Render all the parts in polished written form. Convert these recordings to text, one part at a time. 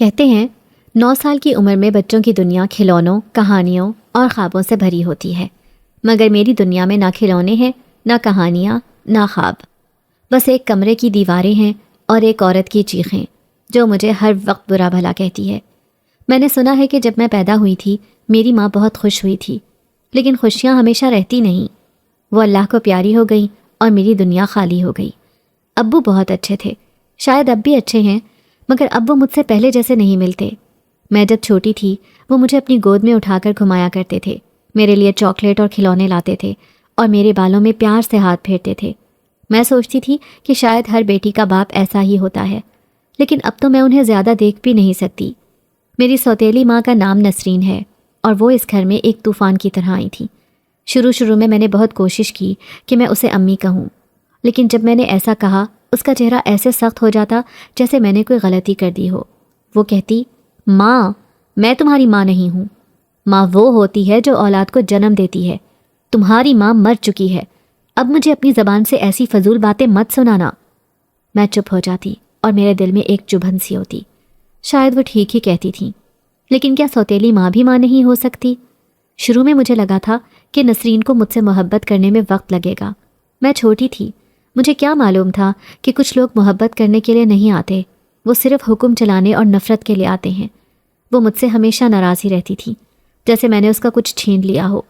کہتے ہیں 9 سال کی عمر میں بچوں کی دنیا کھلونوں، کہانیوں اور خوابوں سے بھری ہوتی ہے، مگر میری دنیا میں نہ کھلونے ہیں، نہ کہانیاں، نہ خواب، بس ایک کمرے کی دیواریں ہیں اور ایک عورت کی چیخیں جو مجھے ہر وقت برا بھلا کہتی ہے۔ میں نے سنا ہے کہ جب میں پیدا ہوئی تھی میری ماں بہت خوش ہوئی تھی، لیکن خوشیاں ہمیشہ رہتی نہیں، وہ اللہ کو پیاری ہو گئی اور میری دنیا خالی ہو گئی۔ ابو بہت اچھے تھے، شاید اب بھی اچھے ہیں، مگر اب وہ مجھ سے پہلے جیسے نہیں ملتے۔ میں جب چھوٹی تھی وہ مجھے اپنی گود میں اٹھا کر گھمایا کرتے تھے، میرے لیے چاکلیٹ اور کھلونے لاتے تھے اور میرے بالوں میں پیار سے ہاتھ پھیرتے تھے۔ میں سوچتی تھی کہ شاید ہر بیٹی کا باپ ایسا ہی ہوتا ہے، لیکن اب تو میں انہیں زیادہ دیکھ بھی نہیں سکتی۔ میری سوتیلی ماں کا نام نسرین ہے اور وہ اس گھر میں ایک طوفان کی طرح آئی تھی۔ شروع میں نے بہت کوشش کی کہ میں اسے امی کہوں، لیکن جب میں نے ایسا کہا اس کا چہرہ ایسے سخت ہو جاتا جیسے میں نے کوئی غلطی کر دی ہو۔ وہ کہتی، ماں، میں تمہاری ماں نہیں ہوں، ماں وہ ہوتی ہے جو اولاد کو جنم دیتی ہے، تمہاری ماں مر چکی ہے، اب مجھے اپنی زبان سے ایسی فضول باتیں مت سنانا۔ میں چپ ہو جاتی اور میرے دل میں ایک چبھن سی ہوتی، شاید وہ ٹھیک ہی کہتی تھیں، لیکن کیا سوتیلی ماں بھی ماں نہیں ہو سکتی؟ شروع میں مجھے لگا تھا کہ نسرین کو مجھ سے محبت کرنے میں وقت لگے گا، میں چھوٹی تھی، مجھے کیا معلوم تھا کہ کچھ لوگ محبت کرنے کے لیے نہیں آتے، وہ صرف حکم چلانے اور نفرت کے لیے آتے ہیں۔ وہ مجھ سے ہمیشہ ناراض ہی رہتی تھی، جیسے میں نے اس کا کچھ چھین لیا ہو،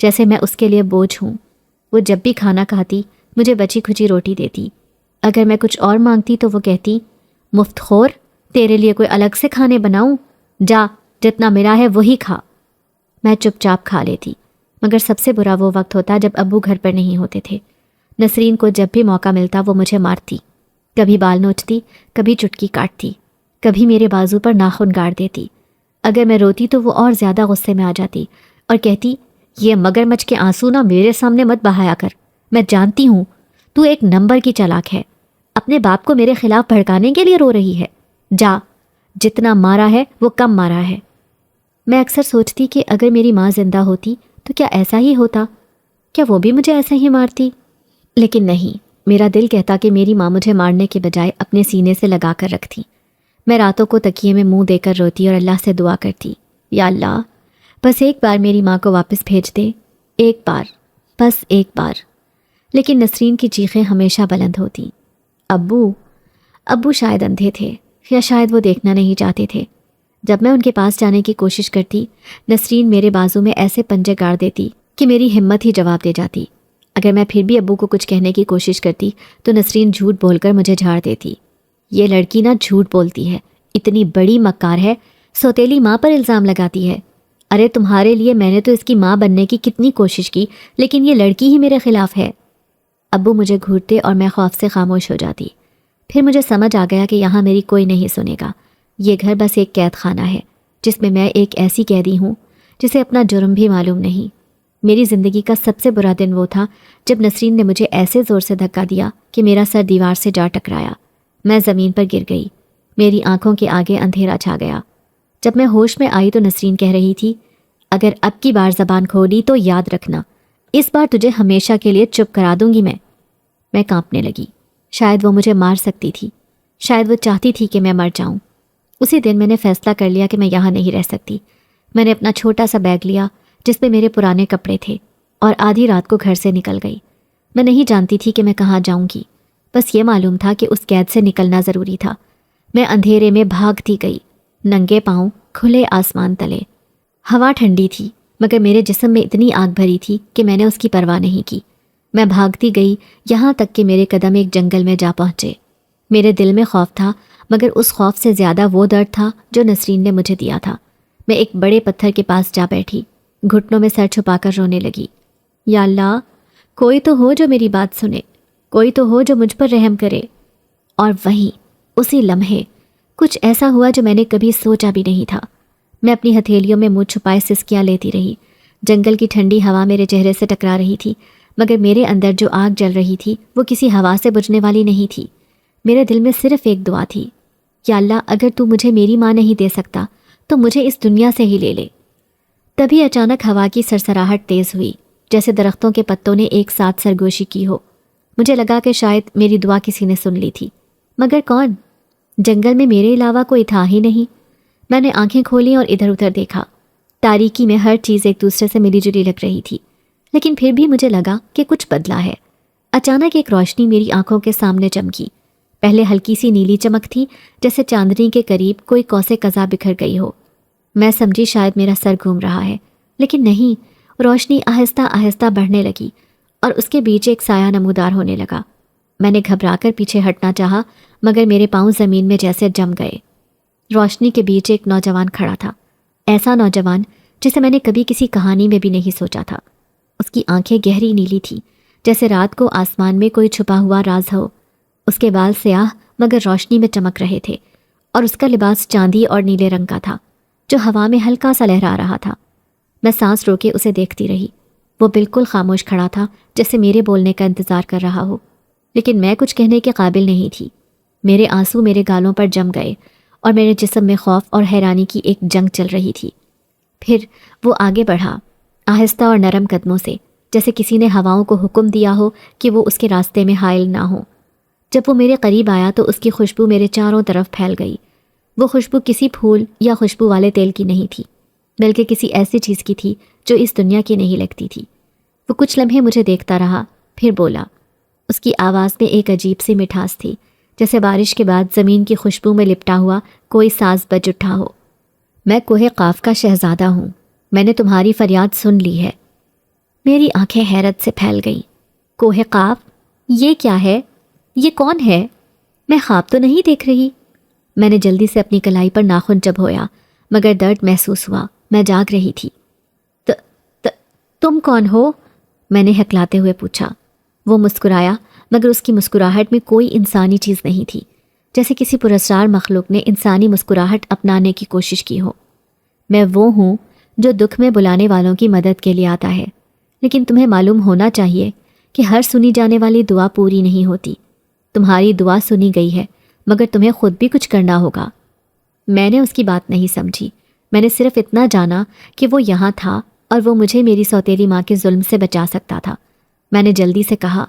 جیسے میں اس کے لیے بوجھ ہوں۔ وہ جب بھی کھانا کھاتی مجھے بچی کھچی روٹی دیتی، اگر میں کچھ اور مانگتی تو وہ کہتی، مفت خور، تیرے لیے کوئی الگ سے کھانے بناؤں؟ جا، جتنا ملا ہے وہی کھا۔ میں چپ چاپ کھا لیتی، مگر سب سے برا وہ وقت ہوتا جب ابو گھر پر نہیں ہوتے تھے۔ نسرین کو جب بھی موقع ملتا وہ مجھے مارتی، کبھی بال نوچتی، کبھی چٹکی کاٹتی، کبھی میرے بازو پر ناخن گاڑ دیتی۔ اگر میں روتی تو وہ اور زیادہ غصے میں آ جاتی اور کہتی، یہ مگرمچھ کے آنسو نہ میرے سامنے مت بہایا کر، میں جانتی ہوں تو ایک نمبر کی چالاک ہے، اپنے باپ کو میرے خلاف بھڑکانے کے لیے رو رہی ہے، جا، جتنا مارا ہے وہ کم مارا ہے۔ میں اکثر سوچتی کہ اگر میری ماں زندہ ہوتی تو کیا ایسا ہی ہوتا، کیا وہ بھی مجھے ایسا ہی مارتی؟ لیکن نہیں، میرا دل کہتا کہ میری ماں مجھے مارنے کے بجائے اپنے سینے سے لگا کر رکھتی۔ میں راتوں کو تکیے میں منہ دے کر روتی اور اللہ سے دعا کرتی، یا اللہ، بس ایک بار میری ماں کو واپس بھیج دے، ایک بار، بس ایک بار۔ لیکن نسرین کی چیخیں ہمیشہ بلند ہوتی۔ ابو شاید اندھے تھے یا شاید وہ دیکھنا نہیں چاہتے تھے۔ جب میں ان کے پاس جانے کی کوشش کرتی، نسرین میرے بازو میں ایسے پنجے گاڑ دیتی کہ میری ہمت ہی جواب دے جاتی۔ اگر میں پھر بھی ابو کو کچھ کہنے کی کوشش کرتی تو نسرین جھوٹ بول کر مجھے جھاڑ دیتی۔ یہ لڑکی نہ جھوٹ بولتی ہے، اتنی بڑی مکار ہے، سوتیلی ماں پر الزام لگاتی ہے۔ ارے تمہارے لیے میں نے تو اس کی ماں بننے کی کتنی کوشش کی، لیکن یہ لڑکی ہی میرے خلاف ہے۔ ابو مجھے گھورتے اور میں خوف سے خاموش ہو جاتی۔ پھر مجھے سمجھ آ گیا کہ یہاں میری کوئی نہیں سنے گا، یہ گھر بس ایک قید خانہ ہے جس میں میں ایک ایسی قیدی ہوں جسے اپنا جرم بھی معلوم نہیں۔ میری زندگی کا سب سے برا دن وہ تھا جب نسرین نے مجھے ایسے زور سے دھکا دیا کہ میرا سر دیوار سے جا ٹکرایا، میں زمین پر گر گئی، میری آنکھوں کے آگے اندھیرا چھا گیا۔ جب میں ہوش میں آئی تو نسرین کہہ رہی تھی، اگر اب کی بار زبان کھولی تو یاد رکھنا، اس بار تجھے ہمیشہ کے لیے چپ کرا دوں گی میں کانپنے لگی۔ شاید وہ مجھے مار سکتی تھی، شاید وہ چاہتی تھی کہ میں مر جاؤں۔ اسی دن میں نے فیصلہ کر لیا کہ میں یہاں نہیں رہ سکتی۔ میں نے اپنا چھوٹا سا بیگ لیا جس میں میرے پرانے کپڑے تھے اور آدھی رات کو گھر سے نکل گئی۔ میں نہیں جانتی تھی کہ میں کہاں جاؤں گی، بس یہ معلوم تھا کہ اس قید سے نکلنا ضروری تھا۔ میں اندھیرے میں بھاگتی گئی، ننگے پاؤں، کھلے آسمان تلے۔ ہوا ٹھنڈی تھی مگر میرے جسم میں اتنی آگ بھری تھی کہ میں نے اس کی پرواہ نہیں کی۔ میں بھاگتی گئی یہاں تک کہ میرے قدم ایک جنگل میں جا پہنچے۔ میرے دل میں خوف تھا مگر اس خوف سے زیادہ وہ درد تھا جو نسرین نے مجھے دیا تھا۔ میں ایک بڑے پتھر کے پاس جا بیٹھی، گھٹنوں میں سر چھپا کر رونے لگی۔ یا اللہ، کوئی تو ہو جو میری بات سنے، کوئی تو ہو جو مجھ پر رحم کرے۔ اور وہیں اسی لمحے کچھ ایسا ہوا جو میں نے کبھی سوچا بھی نہیں تھا۔ میں اپنی ہتھیلیوں میں منہ چھپائے سسکیاں لیتی رہی۔ جنگل کی ٹھنڈی ہوا میرے چہرے سے ٹکرا رہی تھی مگر میرے اندر جو آگ جل رہی تھی وہ کسی ہوا سے بجھنے والی نہیں تھی۔ میرے دل میں صرف ایک دعا تھی، یا اللہ، اگر تو مجھے میری ماں نہیں دے سکتا تو مجھے اس دنیا سے ہی لے لے۔ تبھی اچانک ہوا کی سرسراہٹ تیز ہوئی، جیسے درختوں کے پتوں نے ایک ساتھ سرگوشی کی ہو۔ مجھے لگا کہ شاید میری دعا کسی نے سن لی تھی، مگر کون؟ جنگل میں میرے علاوہ کوئی تھا ہی نہیں۔ میں نے آنکھیں کھولی اور ادھر ادھر دیکھا۔ تاریکی میں ہر چیز ایک دوسرے سے ملی جلی لگ رہی تھی، لیکن پھر بھی مجھے لگا کہ کچھ بدلا ہے۔ اچانک ایک روشنی میری آنکھوں کے سامنے چمکی۔ پہلے ہلکی سی نیلی چمک تھی، جیسے چاندنی کے قریب کوئی قوس قزح بکھر گئی ہو۔ میں سمجھی شاید میرا سر گھوم رہا ہے، لیکن نہیں، روشنی آہستہ آہستہ بڑھنے لگی اور اس کے بیچ ایک سایہ نمودار ہونے لگا۔ میں نے گھبرا کر پیچھے ہٹنا چاہا، مگر میرے پاؤں زمین میں جیسے جم گئے۔ روشنی کے بیچ ایک نوجوان کھڑا تھا، ایسا نوجوان جسے میں نے کبھی کسی کہانی میں بھی نہیں سوچا تھا۔ اس کی آنکھیں گہری نیلی تھیں، جیسے رات کو آسمان میں کوئی چھپا ہوا راز ہو۔ اس کے بال سیاہ مگر روشنی میں چمک رہے تھے، اور اس کا لباس چاندی اور نیلے رنگ کا تھا جو ہوا میں ہلکا سا لہرا رہا تھا۔ میں سانس روکے اسے دیکھتی رہی۔ وہ بالکل خاموش کھڑا تھا، جیسے میرے بولنے کا انتظار کر رہا ہو، لیکن میں کچھ کہنے کے قابل نہیں تھی۔ میرے آنسو میرے گالوں پر جم گئے اور میرے جسم میں خوف اور حیرانی کی ایک جنگ چل رہی تھی۔ پھر وہ آگے بڑھا، آہستہ اور نرم قدموں سے، جیسے کسی نے ہواؤں کو حکم دیا ہو کہ وہ اس کے راستے میں حائل نہ ہو۔ جب وہ میرے قریب آیا تو اس کی خوشبو میرے چاروں طرف پھیل گئی۔ وہ خوشبو کسی پھول یا خوشبو والے تیل کی نہیں تھی، بلکہ کسی ایسی چیز کی تھی جو اس دنیا کی نہیں لگتی تھی۔ وہ کچھ لمحے مجھے دیکھتا رہا، پھر بولا۔ اس کی آواز میں ایک عجیب سی مٹھاس تھی، جیسے بارش کے بعد زمین کی خوشبو میں لپٹا ہوا کوئی ساز بج اٹھا ہو۔ میں کوہ قاف کا شہزادہ ہوں، میں نے تمہاری فریاد سن لی ہے۔ میری آنکھیں حیرت سے پھیل گئیں۔ کوہ قاف؟ یہ کیا ہے؟ یہ کون ہے؟ میں خواب تو نہیں دیکھ رہی؟ میں نے جلدی سے اپنی کلائی پر ناخن چبھویا، مگر درد محسوس ہوا۔ میں جاگ رہی تھی۔ تم کون ہو؟ میں نے ہکلاتے ہوئے پوچھا۔ وہ مسکرایا، مگر اس کی مسکراہٹ میں کوئی انسانی چیز نہیں تھی، جیسے کسی پراسرار مخلوق نے انسانی مسکراہٹ اپنانے کی کوشش کی ہو۔ میں وہ ہوں جو دکھ میں بلانے والوں کی مدد کے لیے آتا ہے، لیکن تمہیں معلوم ہونا چاہیے کہ ہر سنی جانے والی دعا پوری نہیں ہوتی۔ تمہاری دعا سنی گئی ہے، مگر تمہیں خود بھی کچھ کرنا ہوگا۔ میں نے اس کی بات نہیں سمجھی۔ میں نے صرف اتنا جانا کہ وہ یہاں تھا اور وہ مجھے میری سوتیلی ماں کے ظلم سے بچا سکتا تھا۔ میں نے جلدی سے کہا،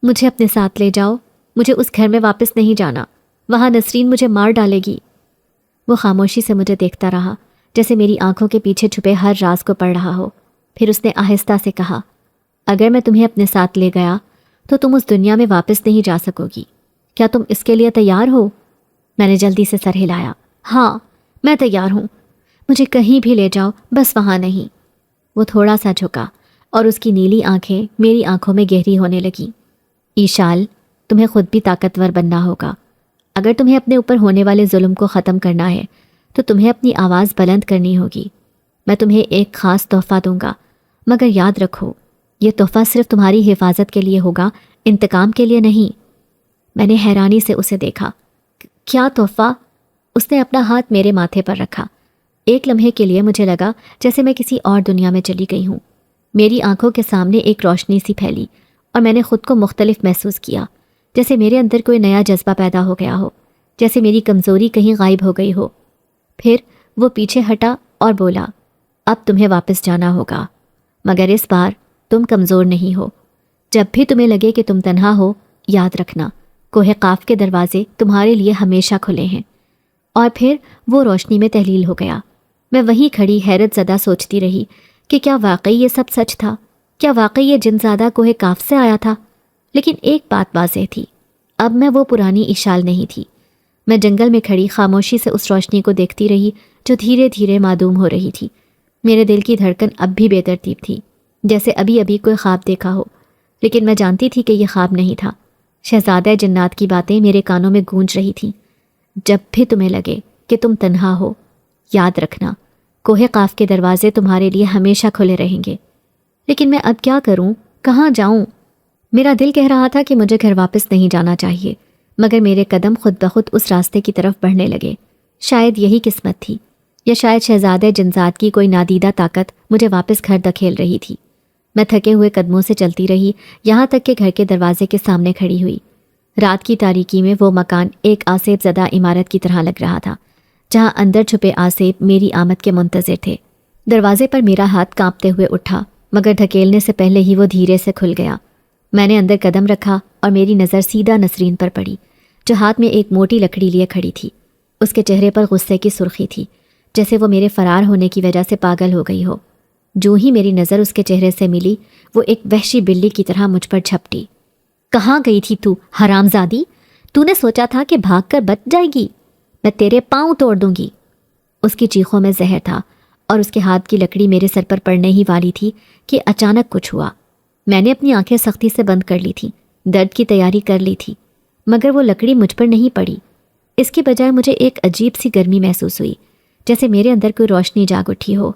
مجھے اپنے ساتھ لے جاؤ، مجھے اس گھر میں واپس نہیں جانا، وہاں نسرین مجھے مار ڈالے گی۔ وہ خاموشی سے مجھے دیکھتا رہا، جیسے میری آنکھوں کے پیچھے چھپے ہر راز کو پڑھ رہا ہو۔ پھر اس نے آہستہ سے کہا، اگر میں تمہیں اپنے ساتھ لے گیا تو تم اس دنیا میں واپس نہیں جا سکو گی۔ کیا تم اس کے لیے تیار ہو؟ میں نے جلدی سے سر ہلایا۔ ہاں، میں تیار ہوں، مجھے کہیں بھی لے جاؤ، بس وہاں نہیں۔ وہ تھوڑا سا جھکا اور اس کی نیلی آنکھیں میری آنکھوں میں گہری ہونے لگیں۔ ایشال، تمہیں خود بھی طاقتور بننا ہوگا۔ اگر تمہیں اپنے اوپر ہونے والے ظلم کو ختم کرنا ہے تو تمہیں اپنی آواز بلند کرنی ہوگی۔ میں تمہیں ایک خاص تحفہ دوں گا، مگر یاد رکھو، یہ تحفہ صرف تمہاری حفاظت کے لیے ہوگا، انتقام کے لیے نہیں۔ میں نے حیرانی سے اسے دیکھا۔ کیا تحفہ؟ اس نے اپنا ہاتھ میرے ماتھے پر رکھا۔ ایک لمحے کے لیے مجھے لگا جیسے میں کسی اور دنیا میں چلی گئی ہوں۔ میری آنکھوں کے سامنے ایک روشنی سی پھیلی اور میں نے خود کو مختلف محسوس کیا، جیسے میرے اندر کوئی نیا جذبہ پیدا ہو گیا ہو، جیسے میری کمزوری کہیں غائب ہو گئی ہو۔ پھر وہ پیچھے ہٹا اور بولا، اب تمہیں واپس جانا ہوگا، مگر اس بار تم کمزور نہیں ہو۔ جب بھی تمہیں لگے کہ تم تنہا ہو، یاد رکھنا، کوہ قاف کے دروازے تمہارے لیے ہمیشہ کھلے ہیں۔ اور پھر وہ روشنی میں تحلیل ہو گیا۔ میں وہیں کھڑی حیرت زدہ سوچتی رہی کہ کیا واقعی یہ سب سچ تھا؟ کیا واقعی یہ جن زادہ کوہ قاف سے آیا تھا؟ لیکن ایک بات واضح تھی، اب میں وہ پرانی ایشال نہیں تھی۔ میں جنگل میں کھڑی خاموشی سے اس روشنی کو دیکھتی رہی جو دھیرے دھیرے معدوم ہو رہی تھی۔ میرے دل کی دھڑکن اب بھی بے ترتیب تھی، جیسے ابھی ابھی کوئی خواب دیکھا ہو، لیکن میں جانتی تھی کہ یہ خواب نہیں تھا۔ شہزادہ جنات کی باتیں میرے کانوں میں گونج رہی تھیں۔ جب بھی تمہیں لگے کہ تم تنہا ہو، یاد رکھنا، کوہ قاف کے دروازے تمہارے لیے ہمیشہ کھلے رہیں گے۔ لیکن میں اب کیا کروں؟ کہاں جاؤں؟ میرا دل کہہ رہا تھا کہ مجھے گھر واپس نہیں جانا چاہیے، مگر میرے قدم خود بخود اس راستے کی طرف بڑھنے لگے۔ شاید یہی قسمت تھی، یا شاید شہزادہ جنزاد کی کوئی نادیدہ طاقت مجھے واپس گھر دھکیل رہی تھی۔ میں تھکے ہوئے قدموں سے چلتی رہی، یہاں تک کہ گھر کے دروازے کے سامنے کھڑی ہوئی۔ رات کی تاریکی میں وہ مکان ایک آسیب زدہ عمارت کی طرح لگ رہا تھا، جہاں اندر چھپے آسیب میری آمد کے منتظر تھے۔ دروازے پر میرا ہاتھ کانپتے ہوئے اٹھا، مگر دھکیلنے سے پہلے ہی وہ دھیرے سے کھل گیا۔ میں نے اندر قدم رکھا اور میری نظر سیدھا نسرین پر پڑی، جو ہاتھ میں ایک موٹی لکڑی لیے کھڑی تھی۔ اس کے چہرے پر غصے کی سرخی تھی، جیسے وہ میرے فرار ہونے کی وجہ سے پاگل ہو گئی ہو۔ جو ہی میری نظر اس کے چہرے سے ملی وہ ایک وحشی بلی کی طرح مجھ پر جھپٹی۔ کہاں گئی تھی تو حرامزادی؟ تو نے سوچا تھا کہ بھاگ کر بچ جائے گی؟ میں تیرے پاؤں توڑ دوں گی۔ اس کی چیخوں میں زہر تھا اور اس کے ہاتھ کی لکڑی میرے سر پر پڑنے ہی والی تھی کہ اچانک کچھ ہوا۔ میں نے اپنی آنکھیں سختی سے بند کر لی تھیں، درد کی تیاری کر لی تھی، مگر وہ لکڑی مجھ پر نہیں پڑی۔ اس کے بجائے مجھے ایک عجیب سی گرمی محسوس ہوئی، جیسے میرے اندر کوئی روشنی جاگ اٹھی ہو۔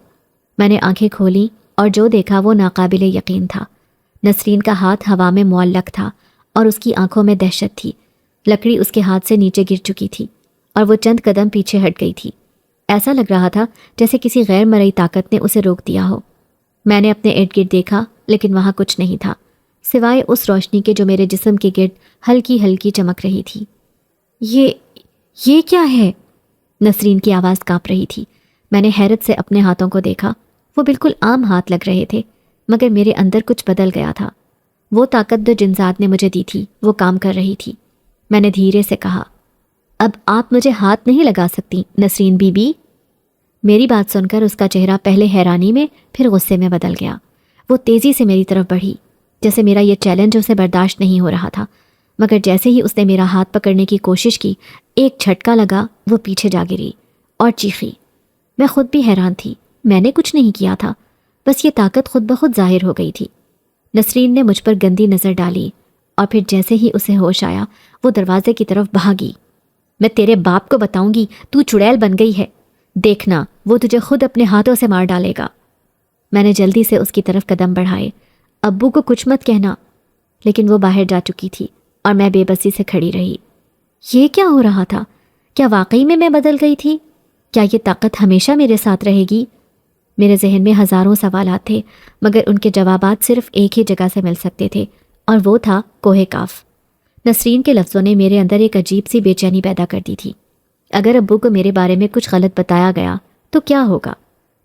میں نے آنکھیں کھولیں اور جو دیکھا وہ ناقابل یقین تھا۔ نسرین کا ہاتھ ہوا میں معلق تھا اور اس کی آنکھوں میں دہشت تھی۔ لکڑی اس کے ہاتھ سے نیچے گر چکی تھی اور وہ چند قدم پیچھے ہٹ گئی تھی۔ ایسا لگ رہا تھا جیسے کسی غیر مرئی طاقت نے اسے روک دیا ہو۔ میں نے اپنے ارد گرد دیکھا لیکن وہاں کچھ نہیں تھا سوائے اس روشنی کے جو میرے جسم کے گرد ہلکی ہلکی چمک رہی تھی۔ یہ کیا ہے؟ نسرین کی آواز کانپ رہی تھی۔ میں نے حیرت سے اپنے ہاتھوں کو دیکھا۔ وہ بالکل عام ہاتھ لگ رہے تھے، مگر میرے اندر کچھ بدل گیا تھا۔ وہ طاقت جو جنزاد نے مجھے دی تھی وہ کام کر رہی تھی۔ میں نے دھیرے سے کہا، اب آپ مجھے ہاتھ نہیں لگا سکتی نسرین بی بی۔ میری بات سن کر اس کا چہرہ پہلے حیرانی میں پھر غصے میں بدل گیا۔ وہ تیزی سے میری طرف بڑھی، جیسے میرا یہ چیلنج اسے برداشت نہیں ہو رہا تھا، مگر جیسے ہی اس نے میرا ہاتھ پکڑنے کی کوشش کی، ایک جھٹکا لگا، وہ پیچھے جا گری اور چیخی۔ میں خود بھی حیران تھی، میں نے کچھ نہیں کیا تھا، بس یہ طاقت خود بخود ظاہر ہو گئی تھی۔ نسرین نے مجھ پر گندی نظر ڈالی اور پھر جیسے ہی اسے ہوش آیا وہ دروازے کی طرف بھاگی۔ میں تیرے باپ کو بتاؤں گی تو چڑیل بن گئی ہے، دیکھنا وہ تجھے خود اپنے ہاتھوں سے مار ڈالے گا۔ میں نے جلدی سے اس کی طرف قدم بڑھائے، ابو کو کچھ مت کہنا، لیکن وہ باہر جا چکی تھی اور میں بے بسی سے کھڑی رہی۔ یہ کیا ہو رہا تھا؟ کیا واقعی میں بدل گئی تھی؟ کیا یہ طاقت ہمیشہ میرے ساتھ رہے گی؟ میرے ذہن میں ہزاروں سوالات تھے، مگر ان کے جوابات صرف ایک ہی جگہ سے مل سکتے تھے، اور وہ تھا کوہ کاف۔ نسرین کے لفظوں نے میرے اندر ایک عجیب سی بے چینی پیدا کر دی تھی۔ اگر ابو کو میرے بارے میں کچھ غلط بتایا گیا تو کیا ہوگا؟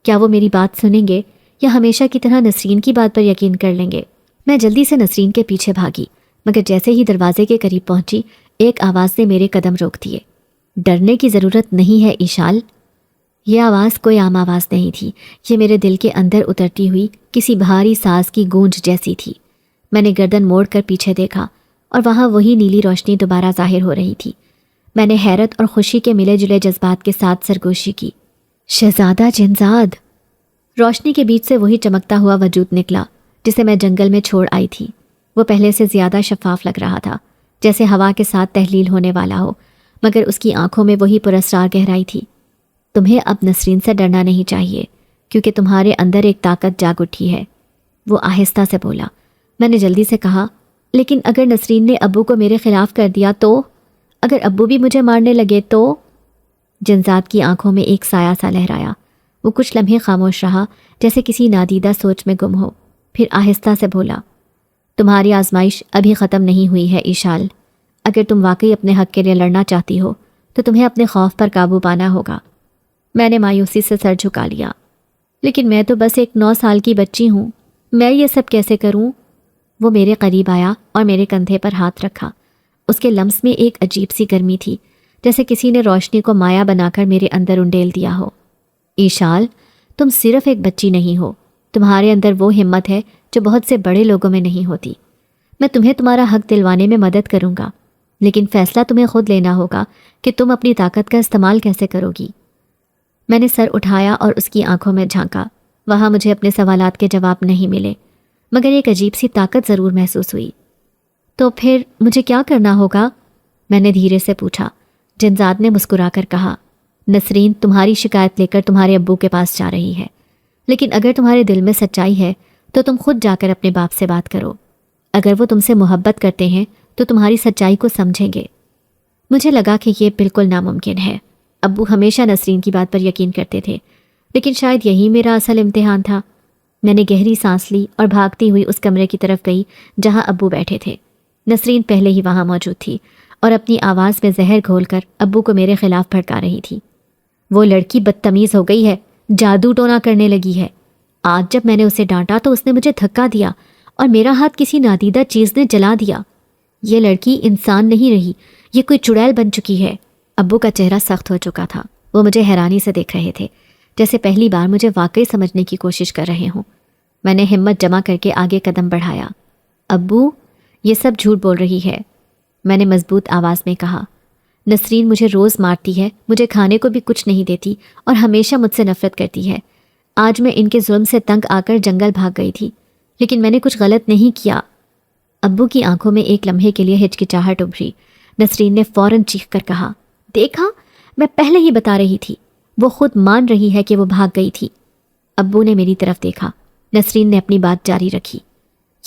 کیا وہ میری بات سنیں گے یا ہمیشہ کی طرح نسرین کی بات پر یقین کر لیں گے؟ میں جلدی سے نسرین کے پیچھے بھاگی، مگر جیسے ہی دروازے کے قریب پہنچی ایک آواز نے میرے قدم روک دیے۔ ڈرنے کی ضرورت نہیں ہے ایشال۔ یہ آواز کوئی عام آواز نہیں تھی، یہ میرے دل کے اندر اترتی ہوئی کسی بھاری ساز کی گونج جیسی تھی۔ میں نے گردن موڑ کر پیچھے دیکھا اور وہاں وہی نیلی روشنی دوبارہ ظاہر ہو رہی تھی۔ میں نے حیرت اور خوشی کے ملے جلے جذبات کے ساتھ سرگوشی کی۔ شہزادہ جنزاد! روشنی کے بیچ سے وہی چمکتا ہوا وجود نکلا جسے میں جنگل میں چھوڑ آئی تھی۔ وہ پہلے سے زیادہ شفاف لگ رہا تھا، جیسے ہوا کے ساتھ تحلیل ہونے والا ہو، مگر اس کی آنکھوں میں وہی پراسرار گہرائی تھی۔ تمہیں اب نسرین سے ڈرنا نہیں چاہیے، کیونکہ تمہارے اندر ایک طاقت جاگ اٹھی ہے، وہ آہستہ سے بولا۔ میں نے جلدی سے کہا، لیکن اگر نسرین نے ابو کو میرے خلاف کر دیا تو؟ اگر ابو بھی مجھے مارنے لگے تو؟ جنزاد کی آنکھوں میں ایک سایہ سا لہرایا۔ وہ کچھ لمحے خاموش رہا، جیسے کسی نادیدہ سوچ میں گم ہو، پھر آہستہ سے بولا، تمہاری آزمائش ابھی ختم نہیں ہوئی ہے ایشال۔ اگر تم واقعی اپنے حق کے لیے لڑنا چاہتی ہو تو تمہیں اپنے خوف پر قابو پانا ہوگا۔ میں نے مایوسی سے سر جھکا لیا، لیکن میں تو بس ایک 9 سال کی بچی ہوں، میں یہ سب کیسے کروں؟ وہ میرے قریب آیا اور میرے کندھے پر ہاتھ رکھا۔ اس کے لمس میں ایک عجیب سی گرمی تھی، جیسے کسی نے روشنی کو مایا بنا کر میرے اندر انڈیل دیا ہو۔ ایشال، تم صرف ایک بچی نہیں ہو، تمہارے اندر وہ ہمت ہے جو بہت سے بڑے لوگوں میں نہیں ہوتی۔ میں تمہیں تمہارا حق دلوانے میں مدد کروں گا، لیکن فیصلہ تمہیں خود لینا ہوگا کہ تم اپنی طاقت کا استعمال کیسے کرو گی۔ میں نے سر اٹھایا اور اس کی آنکھوں میں جھانکا۔ وہاں مجھے اپنے سوالات کے جواب نہیں ملے، مگر ایک عجیب سی طاقت ضرور محسوس ہوئی۔ تو پھر مجھے کیا کرنا ہوگا؟ میں نے دھیرے سے پوچھا۔ جنزاد نے مسکرا کر کہا، نسرین تمہاری شکایت لے کر تمہارے ابو کے پاس جا رہی ہے، لیکن اگر تمہارے دل میں سچائی ہے تو تم خود جا کر اپنے باپ سے بات کرو۔ اگر وہ تم سے محبت کرتے ہیں تو تمہاری سچائی کو سمجھیں گے۔ مجھے لگا کہ یہ بالکل ناممکن ہے۔ ابو ہمیشہ نسرین کی بات پر یقین کرتے تھے، لیکن شاید یہی میرا اصل امتحان تھا۔ میں نے گہری سانس لی اور بھاگتی ہوئی اس کمرے کی طرف گئی جہاں ابو بیٹھے تھے۔ نسرین پہلے ہی وہاں موجود تھی اور اپنی آواز میں زہر گھول کر ابو کو میرے خلاف بھڑکا رہی تھی۔ وہ لڑکی بدتمیز ہو گئی ہے، جادو ٹونا کرنے لگی ہے۔ آج جب میں نے اسے ڈانٹا تو اس نے مجھے دھکا دیا اور میرا ہاتھ کسی نادیدہ چیز نے جلا دیا۔ یہ لڑکی انسان نہیں رہی، یہ کوئی چڑیل بن چکی ہے۔ ابو کا چہرہ سخت ہو چکا تھا۔ وہ مجھے حیرانی سے دیکھ رہے تھے، جیسے پہلی بار مجھے واقعی سمجھنے کی کوشش کر رہے ہوں۔ میں نے ہمت جمع کر کے آگے قدم بڑھایا۔ ابو، یہ سب جھوٹ بول رہی ہے، میں نے مضبوط آواز میں کہا۔ نسرین مجھے روز مارتی ہے، مجھے کھانے کو بھی کچھ نہیں دیتی اور ہمیشہ مجھ سے نفرت کرتی ہے۔ آج میں ان کے ظلم سے تنگ آ کر جنگل بھاگ گئی تھی، لیکن میں نے کچھ غلط نہیں کیا۔ ابو کی آنکھوں میں ایک لمحے کے لیے ہچکچاہٹ ابھری۔ نسرین نے فوراً چیخ کر کہا، دیکھا، میں پہلے ہی بتا رہی تھی، وہ خود مان رہی ہے کہ وہ بھاگ گئی تھی۔ ابو نے میری طرف دیکھا۔ نسرین نے اپنی بات جاری رکھی،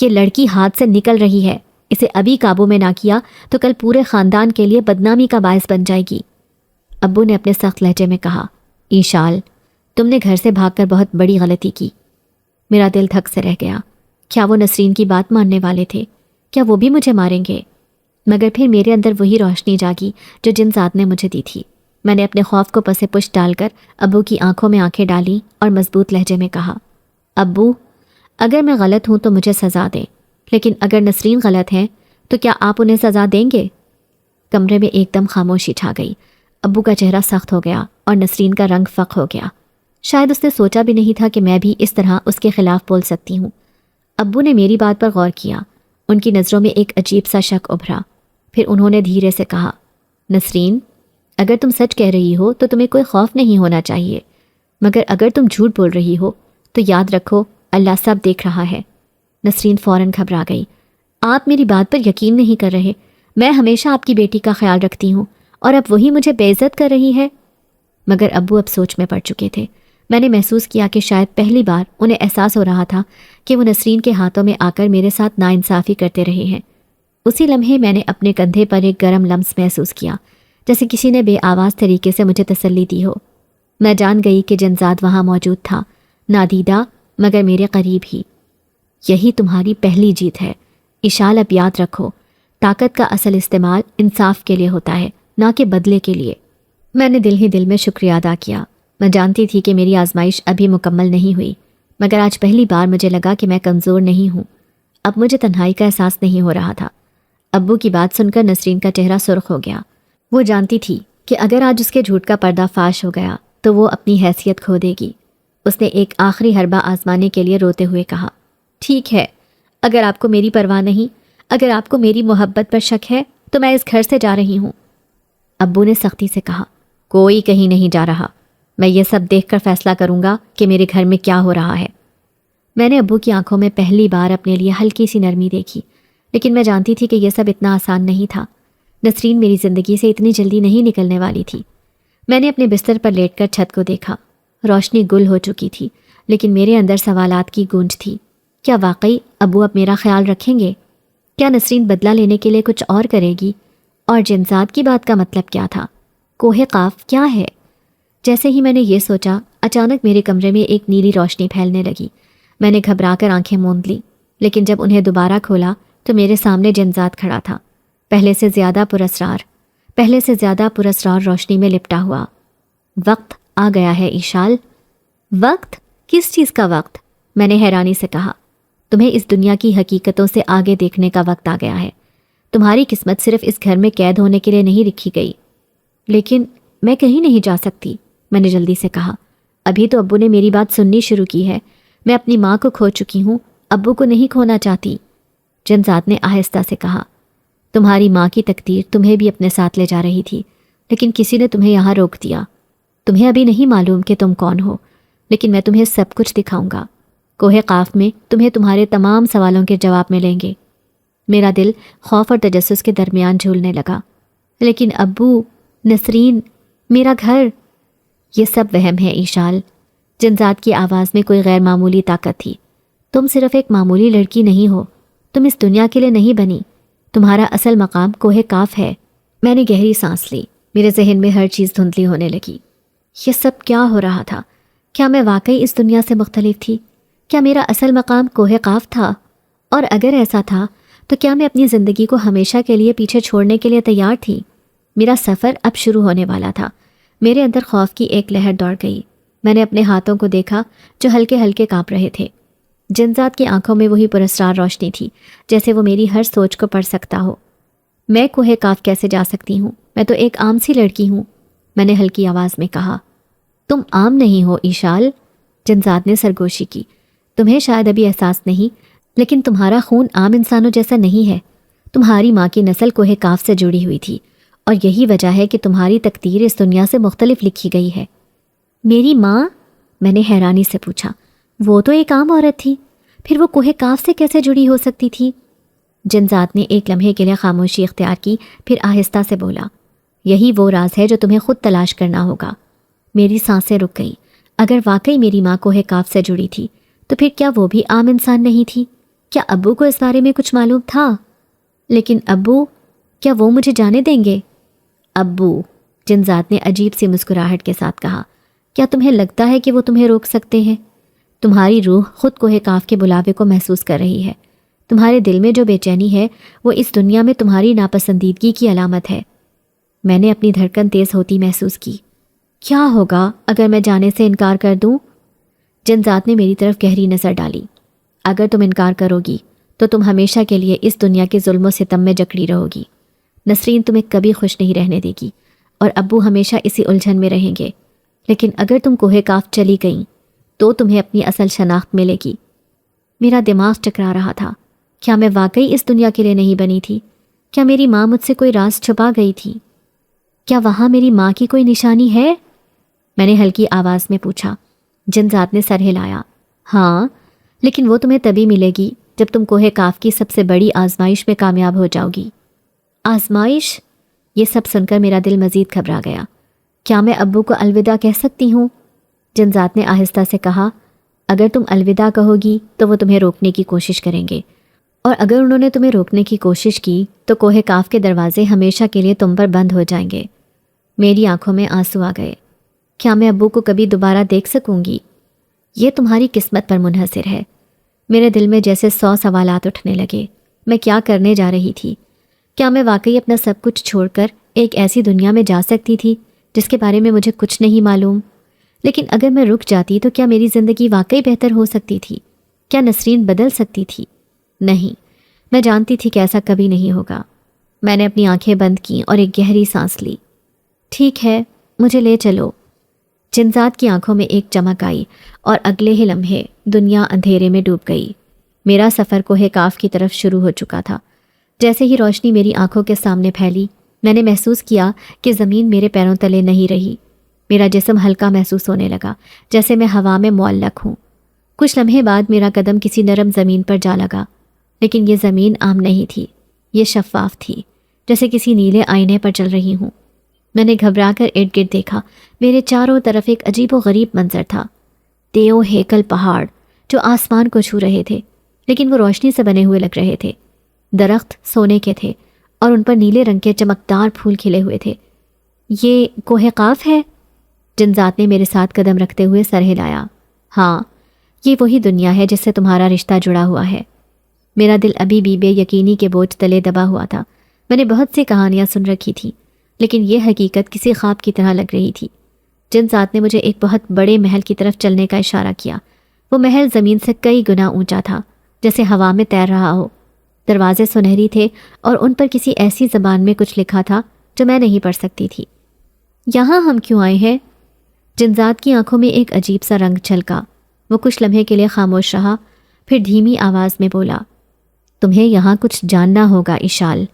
یہ لڑکی ہاتھ سے نکل رہی ہے، اسے ابھی قابو میں نہ کیا تو کل پورے خاندان کے لیے بدنامی کا باعث بن جائے گی۔ ابو نے اپنے سخت لہجے میں کہا، ایشال، تم نے گھر سے بھاگ کر بہت بڑی غلطی کی۔ میرا دل دھک سے رہ گیا۔ کیا وہ نسرین کی بات ماننے والے تھے؟ کیا وہ بھی مجھے ماریں گے؟ مگر پھر میرے اندر وہی روشنی جاگی جو جن ذات نے مجھے دی تھی۔ میں نے اپنے خوف کو پس پش ڈال کر ابو کی آنکھوں میں آنکھیں ڈالیں اور مضبوط لہجے میں کہا، ابو، اگر میں غلط ہوں تو مجھے سزا دیں، لیکن اگر نسرین غلط ہیں تو کیا آپ انہیں سزا دیں گے؟ کمرے میں ایک دم خاموشی چھا گئی۔ ابو کا چہرہ سخت ہو گیا اور نسرین کا رنگ فق ہو گیا۔ شاید اس نے سوچا بھی نہیں تھا کہ میں بھی اس طرح اس کے خلاف بول سکتی ہوں۔ ابو نے میری بات پر غور کیا۔ ان کی نظروں میں ایک عجیب سا شک ابھرا۔ پھر انہوں نے دھیرے سے کہا، نسرین، اگر تم سچ کہہ رہی ہو تو تمہیں کوئی خوف نہیں ہونا چاہیے، مگر اگر تم جھوٹ بول رہی ہو تو یاد رکھو، اللہ سب دیکھ رہا ہے۔ نسرین فوراً گھبرا گئی۔ آپ میری بات پر یقین نہیں کر رہے، میں ہمیشہ آپ کی بیٹی کا خیال رکھتی ہوں اور اب وہی مجھے بے عزت کر رہی ہے۔ مگر ابو اب سوچ میں پڑ چکے تھے۔ میں نے محسوس کیا کہ شاید پہلی بار انہیں احساس ہو رہا تھا کہ وہ نسرین کے ہاتھوں میں آ کر میرے ساتھ ناانصافی کرتے رہے ہیں۔ اسی لمحے میں نے اپنے کندھے پر ایک گرم لمس محسوس کیا، جیسے کسی نے بے آواز طریقے سے مجھے تسلی دی ہو۔ میں جان گئی کہ جنزاد وہاں موجود تھا، نادیدہ مگر میرے قریب ہی۔ یہی تمہاری پہلی جیت ہے ایشال، اب یاد رکھو، طاقت کا اصل استعمال انصاف کے لیے ہوتا ہے، نہ کہ بدلے کے لیے۔ میں نے دل ہی دل میں شکریہ ادا کیا۔ میں جانتی تھی کہ میری آزمائش ابھی مکمل نہیں ہوئی، مگر آج پہلی بار مجھے لگا کہ میں کمزور نہیں ہوں۔ اب مجھے تنہائی کا احساس نہیں ہو رہا تھا۔ ابو کی بات سن کر نسرین کا چہرہ سرخ ہو گیا۔ وہ جانتی تھی کہ اگر آج اس کے جھوٹ کا پردہ فاش ہو گیا تو وہ اپنی حیثیت کھو دے گی۔ اس نے ایک آخری حربہ آزمانے کے لیے روتے ہوئے کہا، ٹھیک ہے، اگر آپ کو میری پرواہ نہیں، اگر آپ کو میری محبت پر شک ہے تو میں اس گھر سے جا رہی ہوں۔ ابو نے سختی سے کہا، کوئی کہیں نہیں جا رہا، میں یہ سب دیکھ کر فیصلہ کروں گا کہ میرے گھر میں کیا ہو رہا ہے۔ میں نے ابو کی آنکھوں میں پہلی بار اپنے لیے ہلکی سی نرمی دیکھی، لیکن میں جانتی تھی کہ یہ سب اتنا آسان نہیں تھا۔ نسرین میری زندگی سے اتنی جلدی نہیں نکلنے والی تھی۔ میں نے اپنے بستر پر لیٹ کر چھت کو دیکھا۔ روشنی گل ہو چکی تھی، لیکن میرے اندر سوالات کی گونج تھی۔ کیا واقعی ابو اب میرا خیال رکھیں گے؟ کیا نسرین بدلہ لینے کے لیے کچھ اور کرے گی؟ اور جنزاد کی بات کا مطلب کیا تھا؟ کوہ قاف کیا ہے؟ جیسے ہی میں نے یہ سوچا، اچانک میرے کمرے میں ایک نیلی روشنی پھیلنے لگی۔ میں نے گھبرا کر آنکھیں موند لی، لیکن جب انہیں دوبارہ کھولا تو میرے سامنے جنزاد کھڑا تھا، پہلے سے زیادہ پراسرار روشنی میں لپٹا ہوا۔ وقت آ گیا ہے ایشال۔ وقت؟ کس چیز کا وقت؟ میں نے حیرانی سے کہا۔ تمہیں اس دنیا کی حقیقتوں سے آگے دیکھنے کا وقت آ گیا ہے۔ تمہاری قسمت صرف اس گھر میں قید ہونے کے لیے نہیں لکھی گئی۔ لیکن میں کہیں نہیں جا سکتی، میں نے جلدی سے کہا۔ ابھی تو ابو نے میری بات سننی شروع کی ہے۔ میں اپنی ماں کو کھو چکی ہوں، ابو کو نہیں کھونا چاہتی۔ جنزاد نے آہستہ سے کہا، تمہاری ماں کی تقدیر تمہیں بھی اپنے ساتھ لے جا رہی تھی، لیکن کسی نے تمہیں یہاں روک دیا۔ تمہیں ابھی نہیں معلوم کہ تم کون ہو، لیکن میں تمہیں سب کچھ دکھاؤں گا۔ کوہ قاف میں تمہیں تمہارے تمام سوالوں کے جواب ملیں گے۔ میرا دل خوف اور تجسس کے درمیان جھولنے لگا۔ لیکن ابو، نسرین، میرا گھر، یہ سب وہم ہے ایشال۔ جنزاد کی آواز میں کوئی غیر معمولی طاقت تھی۔ تم صرف ایک معمولی لڑکی نہیں ہو، تم اس دنیا کے لیے نہیں بنی۔ تمہارا اصل مقام کوہ قاف ہے۔ میں نے گہری سانس لی۔ میرے ذہن میں ہر چیز دھندلی ہونے لگی۔ یہ سب کیا ہو رہا تھا؟ کیا میں واقعی اس دنیا سے مختلف تھی؟ کیا میرا اصل مقام کوہ قاف تھا؟ اور اگر ایسا تھا تو کیا میں اپنی زندگی کو ہمیشہ کے لیے پیچھے چھوڑنے کے لیے تیار تھی؟ میرا سفر اب شروع ہونے والا تھا۔ میرے اندر خوف کی ایک لہر دوڑ گئی۔ میں نے اپنے ہاتھوں کو دیکھا جو ہلکے ہلکے کانپ رہے تھے۔ جنزاد کی آنکھوں میں وہی پراسرار روشنی تھی، جیسے وہ میری ہر سوچ کو پڑھ سکتا ہو۔ میں کوہ قاف کیسے جا سکتی ہوں؟ میں تو ایک عام سی لڑکی ہوں۔ میں نے ہلکی آواز میں کہا۔ تم عام نہیں ہو ایشال، جنزاد نے سرگوشی کی۔ تمہیں شاید ابھی احساس نہیں، لیکن تمہارا خون عام انسانوں جیسا نہیں ہے۔ تمہاری ماں کی نسل کوہ کاف سے جڑی ہوئی تھی، اور یہی وجہ ہے کہ تمہاری تقدیر اس دنیا سے مختلف لکھی گئی ہے۔ میری ماں؟ میں نے حیرانی سے پوچھا۔ وہ تو ایک عام عورت تھی، پھر وہ کوہ کاف سے کیسے جڑی ہو سکتی تھی؟ جنزاد نے ایک لمحے کے لیے خاموشی اختیار کی، پھر آہستہ سے بولا، یہی وہ راز ہے جو تمہیں خود تلاش کرنا ہوگا۔ میری سانسیں رک گئیں۔ اگر واقعی میری ماں کوہ کاف سے جڑی تھی تو پھر کیا وہ بھی عام انسان نہیں تھی؟ کیا ابو کو اس بارے میں کچھ معلوم تھا؟ لیکن ابو، کیا وہ مجھے جانے دیں گے؟ ابو، جنزاد نے عجیب سی مسکراہٹ کے ساتھ کہا، کیا تمہیں لگتا ہے کہ وہ تمہیں روک سکتے ہیں؟ تمہاری روح خود کوہ کاف کے بلاوے کو محسوس کر رہی ہے۔ تمہارے دل میں جو بے چینی ہے وہ اس دنیا میں تمہاری ناپسندیدگی کی علامت ہے۔ میں نے اپنی دھڑکن تیز ہوتی محسوس کی۔ کیا ہوگا اگر میں جانے سے انکار کر دوں؟ جنزاد نے میری طرف گہری نظر ڈالی۔ اگر تم انکار کرو گی تو تم ہمیشہ کے لیے اس دنیا کے ظلم و ستم میں جکڑی رہو گی۔ نسرین تمہیں کبھی خوش نہیں رہنے دے گی، اور ابو ہمیشہ اسی الجھن میں رہیں گے۔ لیکن اگر تم کوہ کاف چلی گئیں تو تمہیں اپنی اصل شناخت ملے گی۔ میرا دماغ ٹکرا رہا تھا۔ کیا میں واقعی اس دنیا کے لیے نہیں بنی تھی؟ کیا میری ماں مجھ سے کوئی راز چھپا گئی تھی؟ کیا وہاں میری ماں کی کوئی نشانی ہے؟ میں نے ہلکی آواز میں پوچھا۔ جنزاد نے سر ہلایا۔ ہاں، لیکن وہ تمہیں تبھی ملے گی جب تم کوہ کاف کی سب سے بڑی آزمائش میں کامیاب ہو جاؤ گی۔ آزمائش؟ یہ سب سن کر میرا دل مزید گھبرا گیا۔ کیا میں ابو کو الوداع کہہ سکتی ہوں؟ جنزاد نے آہستہ سے کہا، اگر تم الوداع کہو گی تو وہ تمہیں روکنے کی کوشش کریں گے، اور اگر انہوں نے تمہیں روکنے کی کوشش کی تو کوہ کاف کے دروازے ہمیشہ کے لیے تم پر بند ہو جائیں گے۔ میری آنکھوں میں آنسو آ گئے۔ کیا میں ابو کو کبھی دوبارہ دیکھ سکوں گی؟ یہ تمہاری قسمت پر منحصر ہے۔ میرے دل میں جیسے 100 سوالات اٹھنے لگے۔ میں کیا کرنے جا رہی تھی؟ کیا میں واقعی اپنا سب کچھ چھوڑ کر ایک ایسی دنیا میں جا سکتی تھی جس کے بارے میں مجھے کچھ نہیں معلوم؟ لیکن اگر میں رک جاتی تو کیا میری زندگی واقعی بہتر ہو سکتی تھی؟ کیا نسرین بدل سکتی تھی؟ نہیں، میں جانتی تھی کہ ایسا کبھی نہیں ہوگا۔ میں نے اپنی آنکھیں بند کیں اور ایک گہری سانس لی۔ ٹھیک ہے، مجھے لے چلو۔ جنزاد کی آنکھوں میں ایک چمک آئی اور اگلے ہی لمحے دنیا اندھیرے میں ڈوب گئی۔ میرا سفر کوہ کاف کی طرف شروع ہو چکا تھا۔ جیسے ہی روشنی میری آنکھوں کے سامنے پھیلی، میں نے محسوس کیا کہ زمین میرے پیروں تلے نہیں رہی۔ میرا جسم ہلکا محسوس ہونے لگا، جیسے میں ہوا میں معلق ہوں۔ کچھ لمحے بعد میرا قدم کسی نرم زمین پر جا لگا، لیکن یہ زمین عام نہیں تھی، یہ شفاف تھی، جیسے کسی نیلے آئینے پر چل رہی ہوں۔ میں نے گھبرا کر ارد گرد دیکھا۔ میرے چاروں طرف ایک عجیب و غریب منظر تھا۔ دیو ہیکل پہاڑ جو آسمان کو چھو رہے تھے، لیکن وہ روشنی سے بنے ہوئے لگ رہے تھے۔ درخت سونے کے تھے اور ان پر نیلے رنگ کے چمکدار پھول کھلے ہوئے تھے۔ یہ کوہ قاف ہے؟ جنزاد نے میرے ساتھ قدم رکھتے ہوئے سر ہلایا۔ ہاں، یہ وہی دنیا ہے جس سے تمہارا رشتہ جڑا ہوا ہے۔ میرا دل ابھی بھی بے یقینی کے بوجھ تلے دبا ہوا تھا۔ میں نے بہت سی کہانیاں سن رکھی تھیں، لیکن یہ حقیقت کسی خواب کی طرح لگ رہی تھی۔ جنزاد نے مجھے ایک بہت بڑے محل کی طرف چلنے کا اشارہ کیا۔ وہ محل زمین سے کئی گنا اونچا تھا، جیسے ہوا میں تیر رہا ہو۔ دروازے سنہری تھے اور ان پر کسی ایسی زبان میں کچھ لکھا تھا جو میں نہیں پڑھ سکتی تھی۔ یہاں ہم کیوں آئے ہیں؟ جنزاد کی آنکھوں میں ایک عجیب سا رنگ چھلکا۔ وہ کچھ لمحے کے لیے خاموش رہا، پھر دھیمی آواز میں بولا، تمہیں یہاں کچھ جاننا ہوگا ایشال،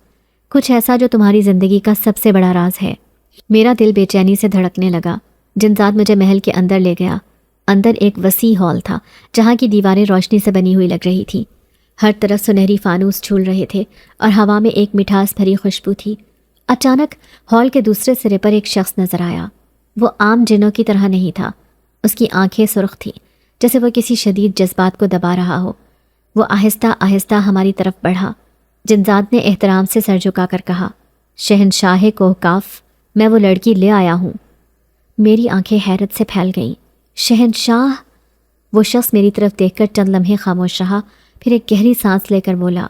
کچھ ایسا جو تمہاری زندگی کا سب سے بڑا راز ہے۔ میرا دل بے چینی سے دھڑکنے لگا۔ جنزاد مجھے محل کے اندر لے گیا۔ اندر ایک وسیع ہال تھا جہاں کی دیواریں روشنی سے بنی ہوئی لگ رہی تھیں۔ ہر طرف سنہری فانوس جھول رہے تھے اور ہوا میں ایک مٹھاس بھری خوشبو تھی۔ اچانک ہال کے دوسرے سرے پر ایک شخص نظر آیا۔ وہ عام جنوں کی طرح نہیں تھا۔ اس کی آنکھیں سرخ تھیں، جیسے وہ کسی شدید جذبات کو دبا رہا ہو۔ وہ آہستہ آہستہ ہماری طرف بڑھا۔ جنزاد نے احترام سے سر جھکا کر کہا، شہنشاہ کوہ کاف، میں وہ لڑکی لے آیا ہوں۔ میری آنکھیں حیرت سے پھیل گئیں۔ شہنشاہ؟ وہ شخص میری طرف دیکھ کر چند لمحے خاموش رہا، پھر ایک گہری سانس لے کر بولا،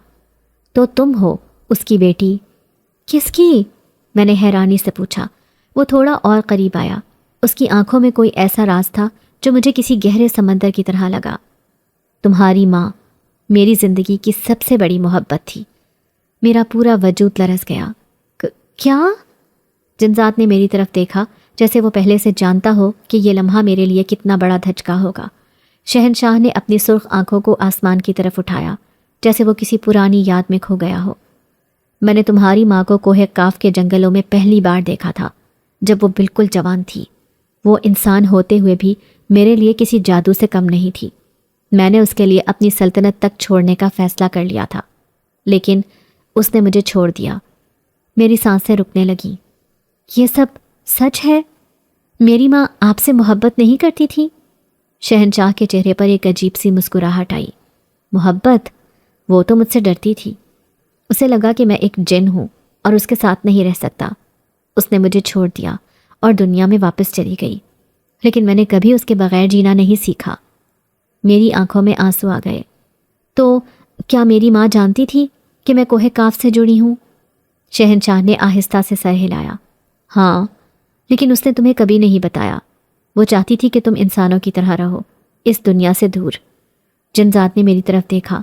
تو تم ہو اس کی بیٹی؟ کس کی؟ میں نے حیرانی سے پوچھا۔ وہ تھوڑا اور قریب آیا۔ اس کی آنکھوں میں کوئی ایسا راز تھا جو مجھے کسی گہرے سمندر کی طرح لگا۔ تمہاری ماں میری زندگی کی سب سے بڑی محبت تھی۔ میرا پورا وجود لرز گیا۔ کیا؟ جنزاد نے میری طرف دیکھا، جیسے وہ پہلے سے جانتا ہو کہ یہ لمحہ میرے لیے کتنا بڑا دھچکا ہوگا۔ شہنشاہ نے اپنی سرخ آنکھوں کو آسمان کی طرف اٹھایا، جیسے وہ کسی پرانی یاد میں کھو گیا ہو۔ میں نے تمہاری ماں کو کوہ کاف کے جنگلوں میں پہلی بار دیکھا تھا، جب وہ بالکل جوان تھی۔ وہ انسان ہوتے ہوئے بھی میرے لیے کسی جادو سے کم نہیں تھی۔ میں نے اس کے لیے اپنی سلطنت تک چھوڑنے کا فیصلہ کر لیا تھا، لیکن اس نے مجھے چھوڑ دیا۔ میری سانسیں رکنے لگیں۔ یہ سب سچ ہے؟ میری ماں آپ سے محبت نہیں کرتی تھی؟ شہنشاہ کے چہرے پر ایک عجیب سی مسکراہٹ آئی۔ محبت؟ وہ تو مجھ سے ڈرتی تھی۔ اسے لگا کہ میں ایک جن ہوں اور اس کے ساتھ نہیں رہ سکتا۔ اس نے مجھے چھوڑ دیا اور دنیا میں واپس چلی گئی، لیکن میں نے کبھی اس کے بغیر جینا نہیں سیکھا۔ میری آنکھوں میں آنسو آ گئے۔ تو کیا میری ماں جانتی تھی کہ میں کوہ کاف سے جڑی ہوں؟ شہنشاہ نے آہستہ سے سر ہلایا۔ ہاں، لیکن اس نے تمہیں کبھی نہیں بتایا۔ وہ چاہتی تھی کہ تم انسانوں کی طرح رہو، اس دنیا سے دور۔ جنزاد نے میری طرف دیکھا۔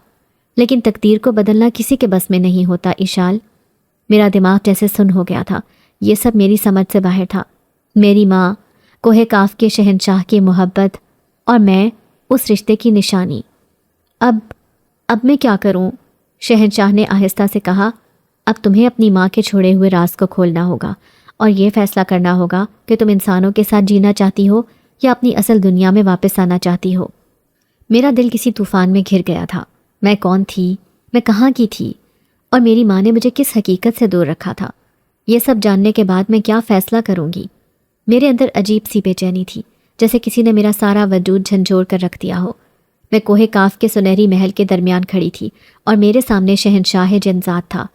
لیکن تقدیر کو بدلنا کسی کے بس میں نہیں ہوتا ایشال۔ میرا دماغ جیسے سن ہو گیا تھا۔ یہ سب میری سمجھ سے باہر تھا۔ میری ماں، کوہ کاف کے شہنشاہ کی محبت، اور میں اس رشتے کی نشانی۔ اب میں کیا کروں؟ شہنشاہ نے آہستہ سے کہا۔ اب تمہیں اپنی ماں کے چھوڑے ہوئے راز کو کھولنا ہوگا اور یہ فیصلہ کرنا ہوگا کہ تم انسانوں کے ساتھ جینا چاہتی ہو یا اپنی اصل دنیا میں واپس آنا چاہتی ہو۔ میرا دل کسی طوفان میں گھر گیا تھا۔ میں کون تھی؟ میں کہاں کی تھی؟ اور میری ماں نے مجھے کس حقیقت سے دور رکھا تھا؟ یہ سب جاننے کے بعد میں کیا فیصلہ کروں گی؟ میرے اندر عجیب سی بے چینی تھی، جیسے کسی نے میرا سارا وجود جھنجھوڑ کر رکھ دیا ہو۔ میں کوہ کاف کے سنہری محل کے درمیان کھڑی تھی اور میرے سامنے شہنشاہ جنزاد تھا،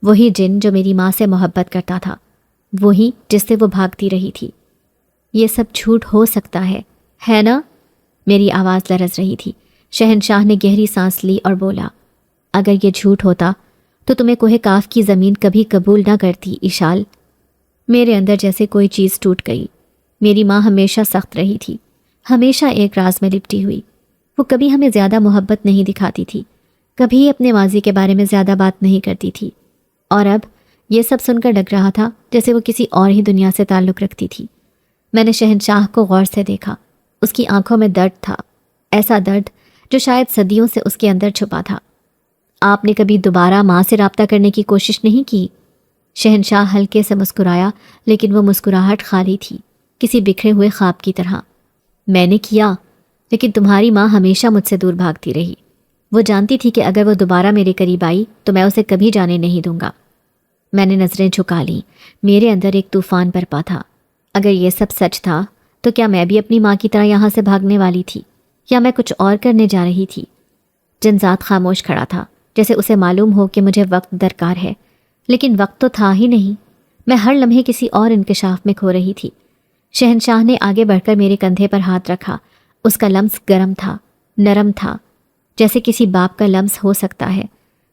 وہی جن جو میری ماں سے محبت کرتا تھا، وہی جس سے وہ بھاگتی رہی تھی۔ یہ سب جھوٹ ہو سکتا ہے نا؟ میری آواز لرز رہی تھی۔ شہنشاہ نے گہری سانس لی اور بولا، اگر یہ جھوٹ ہوتا تو تمہیں کوہ کاف کی زمین کبھی قبول نہ کرتی ایشال۔ میرے اندر جیسے کوئی چیز ٹوٹ گئی۔ میری ماں ہمیشہ سخت رہی تھی، ہمیشہ ایک راز میں لپٹی ہوئی۔ وہ کبھی ہمیں زیادہ محبت نہیں دکھاتی تھی، کبھی اپنے ماضی کے بارے میں زیادہ بات نہیں کرتی تھی، اور اب یہ سب سن کر لگ رہا تھا جیسے وہ کسی اور ہی دنیا سے تعلق رکھتی تھی۔ میں نے شہنشاہ کو غور سے دیکھا۔ اس کی آنکھوں میں درد تھا، ایسا درد جو شاید صدیوں سے اس کے اندر چھپا تھا۔ آپ نے کبھی دوبارہ ماں سے رابطہ کرنے کی کوشش نہیں کی؟ شہنشاہ ہلکے سے مسکرایا، لیکن وہ مسکراہٹ خالی تھی، کسی بکھرے ہوئے خواب کی طرح۔ میں نے کیا، لیکن تمہاری ماں ہمیشہ مجھ سے دور بھاگتی رہی۔ وہ جانتی تھی کہ اگر وہ دوبارہ میرے قریب آئی تو میں اسے کبھی جانے نہیں دوں گا۔ میں نے نظریں جھکا لیں۔ میرے اندر ایک طوفان برپا تھا۔ اگر یہ سب سچ تھا تو کیا میں بھی اپنی ماں کی طرح یہاں سے بھاگنے والی تھی، یا میں کچھ اور کرنے جا رہی تھی؟ جنزاد خاموش کھڑا تھا، جیسے اسے معلوم ہو کہ مجھے وقت درکار ہے، لیکن وقت تو تھا ہی نہیں۔ میں ہر لمحے کسی اور انکشاف میں کھو رہی تھی۔ شہنشاہ نے آگے بڑھ کر میرے کندھے پر ہاتھ رکھا۔ اس کا لمس گرم تھا، نرم تھا، جیسے کسی باپ کا لمس ہو سکتا ہے،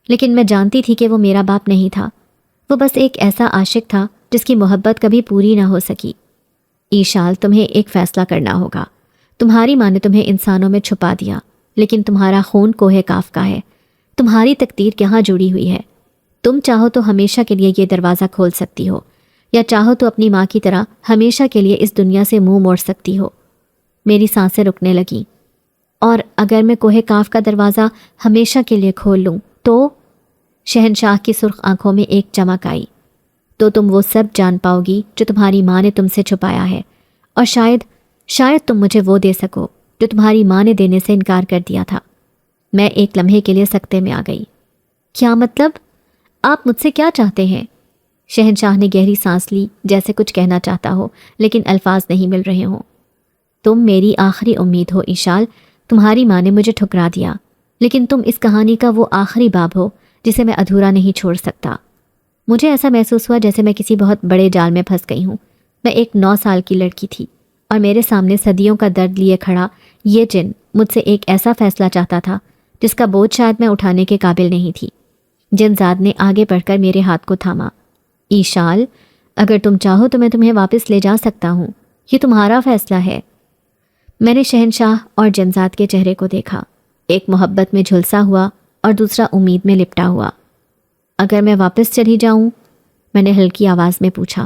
لیکن میں جانتی تھی کہ وہ میرا باپ نہیں تھا۔ وہ بس ایک ایسا عاشق تھا جس کی محبت کبھی پوری نہ ہو سکی۔ ایشال، تمہیں ایک فیصلہ کرنا ہوگا۔ تمہاری ماں نے تمہیں انسانوں میں چھپا دیا، لیکن تمہارا خون کوہ کاف کا ہے۔ تمہاری تقدیر یہاں جڑی ہوئی ہے۔ تم چاہو تو ہمیشہ کے لیے یہ دروازہ کھول سکتی ہو، یا چاہو تو اپنی ماں کی طرح ہمیشہ کے لیے اس دنیا سے منہ موڑ سکتی ہو۔ میری سانسیں رکنے لگیں۔ اور اگر میں کوہ کاف کا دروازہ ہمیشہ کے لیے کھول لوں تو؟ شہنشاہ کی سرخ آنکھوں میں ایک چمک آئی۔ تو تم وہ سب جان پاؤ گی جو تمہاری ماں نے تم سے چھپایا ہے، اور شاید تم مجھے وہ دے سکو جو تمہاری ماں نے دینے سے انکار کر دیا تھا۔ میں ایک لمحے کے لیے سکتے میں آ گئی۔ کیا مطلب؟ آپ مجھ سے کیا چاہتے ہیں؟ شہنشاہ نے گہری سانس لی، جیسے کچھ کہنا چاہتا ہو لیکن الفاظ نہیں مل رہے ہوں۔ تم میری آخری امید ہو ایشال۔ تمہاری ماں نے مجھے ٹھکرا دیا، لیکن تم اس کہانی کا وہ آخری باب ہو جسے میں ادھورا نہیں چھوڑ سکتا۔ مجھے ایسا محسوس ہوا جیسے میں کسی بہت بڑے جال میں پھنس گئی ہوں۔ میں ایک 9 سال کی لڑکی تھی، اور میرے سامنے صدیوں کا درد لیے کھڑا یہ جن مجھ سے ایک ایسا فیصلہ چاہتا تھا جس کا بوجھ شاید میں اٹھانے کے قابل نہیں تھی۔ جنزاد نے آگے بڑھ کر میرے ہاتھ کو تھاما۔ ایشال، اگر تم چاہو تو میں تمہیں واپس لے جا سکتا ہوں، یہ تمہارا فیصلہ ہے۔ میں نے شہنشاہ اور جنزاد کے چہرے کو دیکھا، ایک محبت میں جھلسا ہوا اور دوسرا امید میں لپٹا ہوا۔ اگر میں واپس چلی جاؤں؟ میں نے ہلکی آواز میں پوچھا۔